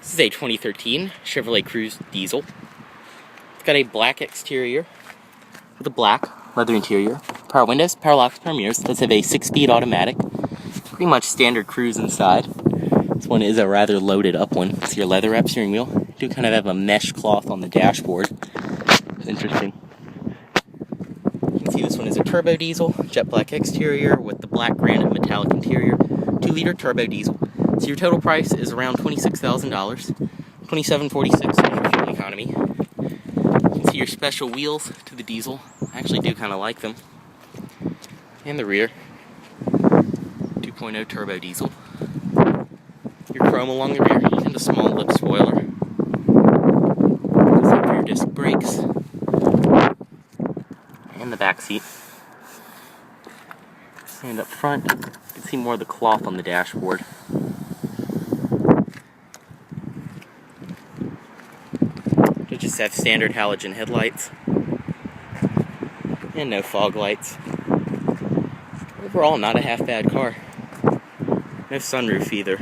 This is a 2013 Chevrolet Cruze diesel. It's got a black exterior with a black leather interior, power windows, power locks, power mirrors. It does have a 6-speed automatic, pretty much standard Cruze inside. This one is a rather loaded up one. It's your leather wrap steering wheel. You do kind of have a mesh cloth on the dashboard. It's interesting. You can see this one is a turbo diesel, jet black exterior with the black granite metallic interior, 2-liter turbo diesel. So your total price is around $26,000, $27.46 on your fuel economy. You can see your special wheels to the diesel. I actually do kind of like them. And the rear, 2.0 turbo diesel. Your chrome along the rear and a small lip spoiler. Some rear disc brakes. And the back seat. And up front, you can see more of the cloth on the dashboard. They just have standard halogen headlights and no fog lights. Overall, not a half bad car. No sunroof either.